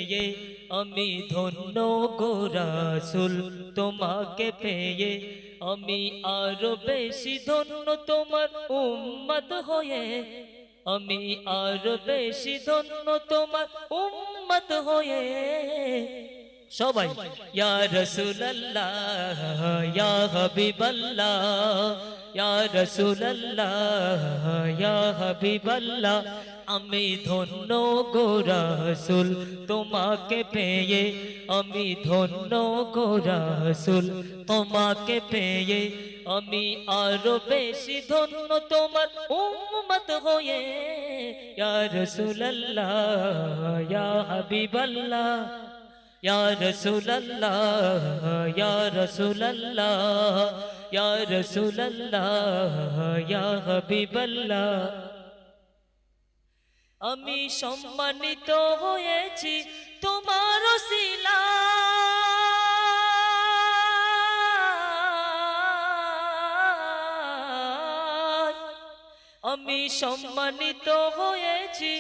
পেয়ে আমি ধন্য গো রাসূল তোমাকে পেয়ে আমি আরো বেশি ধন্য তোমার উম্মত হয়ে আমি আরো বেশি ধন্য তোমার উম্মত হয়ে সবাই ইয়া রাসূলুল্লাহ ইয়া হাবিবাল্লাহ ইয়া রাসূলুল্লাহ ইয়া হাবিবাল্লাহ আমি ধন্য গো রাসূল তোমাকে পেয়ে আমি ধন্য গো রাসূল তোমাকে পেয়ে আমি আরো বেশি ধন্য তোমার উম্মত হয়ে ইয়া রাসূলুল্লাহ ইয়া হাবিবাল্লাহ ইয়া রাসূলুল্লাহ ইয়া রাসূলুল্লাহ ইয়া রাসূলুল্লাহ ইয়া হাবিবাল্লাহ আমি সম্মানিত হয়েছি তোমার ওসিলায় আমি সম্মানিত হয়েছি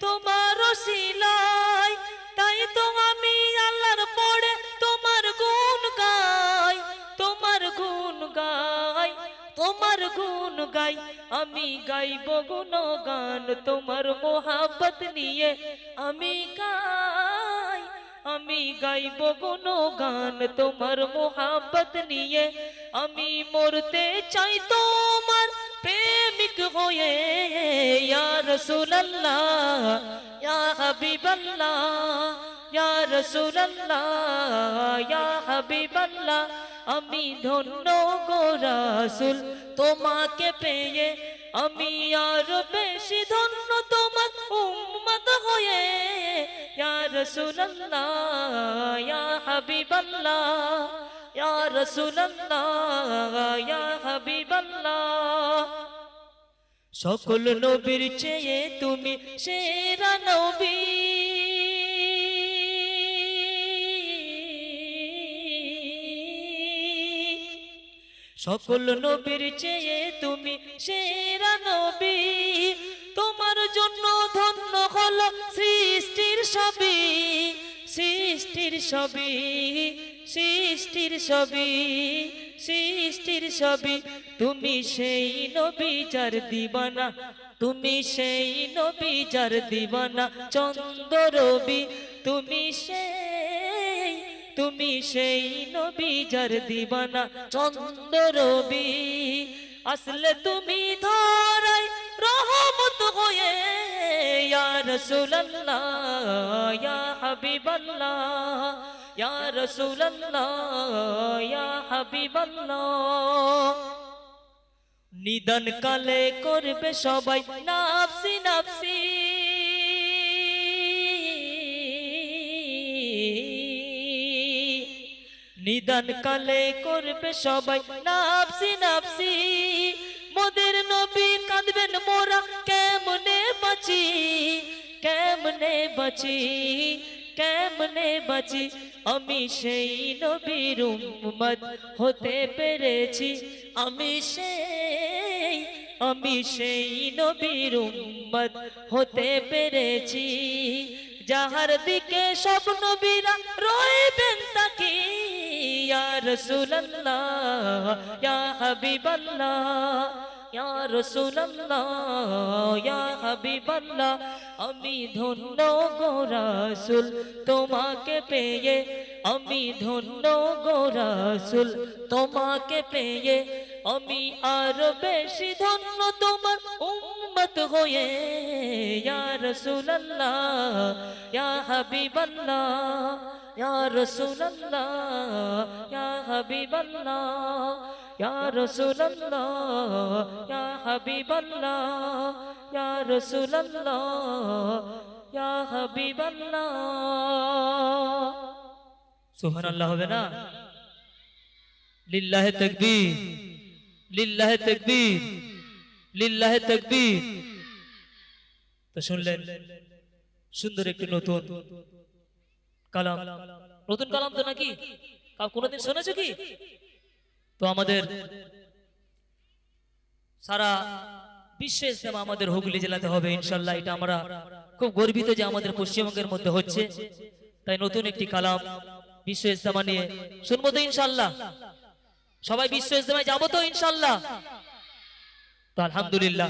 তোমার ওসিলায় তাই তো আমি আল্লাহর পড়ে তোমার গুণ গাই তোমার গুণ গাই তোমার গুণ গাই আমি গাইব গুণগান তোমার মোহাব্বত নিয়ে আমি গাইব গুণগান তোমার মোহাব্বত নিয়ে আমি মরতে চাই তোমার প্রেমিক হয়ে ইয়া রাসূলুল্লাহ ইয়া হাবিবাল্লাহ ইয়া রাসূলুল্লাহ ইয়া হাবিবাল্লাহ আমি ধন্য গো রাসূল তোমাকে পেয়ে আমি আর বেশি ধন্য তোমার উম্মত হয়ে ইয়া রাসূলুল্লাহ ইয়া হাবিবাল্লাহ ইয়া রাসূলুল্লাহ ইয়া হাবিবাল্লাহ সকল নবীর চেয়ে তুমি সেরা নবী সকল নবীর চেয়ে তুমি সেরা নবী তোমার জন্য ধন্য হলো সৃষ্টির সবই সৃষ্টির সবই সৃষ্টির সবই সৃষ্টির সবই তুমি সেই নবী যার দিবানা তুমি সেই নবী যার দিবানা চন্দ্র রবি তুমি সেই নবী যার দিবানা চন্দ্র রবি আসলে তুমি ধরাই রহমত হয়ে ইয়া রাসূলুল্লাহ ইয়া হাবিবাল্লাহ ইয়া রাসূলুল্লাহ ইয়া হাবিবাল্লাহ নিদান কালে করবে সবাই নাফসি নাফসি নিদান কালে করবে সবাই নাফসি নাফসি মোদের নবী কাঁদবেন মোরা কেমনে বাঁচি কেমনে বাঁচি কেমনে বাঁচি আমি সেই নবীর উম্মত হতে পেরেছি আমি সেই নবীর উম্মত হতে পেরেছি যাহার দিকে সব নবীরা রইবেন তাকিয়ে ইয়া রাসূলুল্লাহ ইয়া হাবিবাল্লাহ ইয়া রাসূলুল্লাহ ইয়া হাবিবাল্লাহ আমি ধন্য গো রাসূল তোমাকে পেয়ে আমি ধন্য গো রাসূল তোমাকে পেয়ে আমি আর বেশি ধন্য তোমার উম্মত হয়ে ইয়া রাসূলুল্লাহ ইয়া হাবিবাল্লাহ ইয়া রাসূলুল্লাহ ইয়া হাবিবাল্লাহ ইয়া রাসূলুল্লাহ ইয়া হাবিবাল্লাহ ইয়া রাসূলুল্লাহ ইয়া হাবিবাল্লাহ সুবহানাল্লাহ হবে না লিল্লাহি তাকবীর লিল্লাহি তাকবীর লিল্লাহি তাকবীর তো শুনলেন সুন্দর একটি নতুন কালাম নতুন কালাম তো নাকি কোনদিন শুনেছো কি তো আমাদের সারা বিশ্বে ইসলাম আমাদের হুগলি জেলাতে হবে ইনশাআল্লাহ এটা আমরা খুব গর্বিত যে আমাদের পশ্চিমবঙ্গের মধ্যে হচ্ছে তাই নতুন একটি কালাম বিশ্ব ইজতেমা নিয়ে শুনবো তো ইনশাআল্লাহ। সবাই বিশ্ব ইজতেমায় যাবো তো ইনশাআল্লাহ। তো আলহামদুলিল্লাহ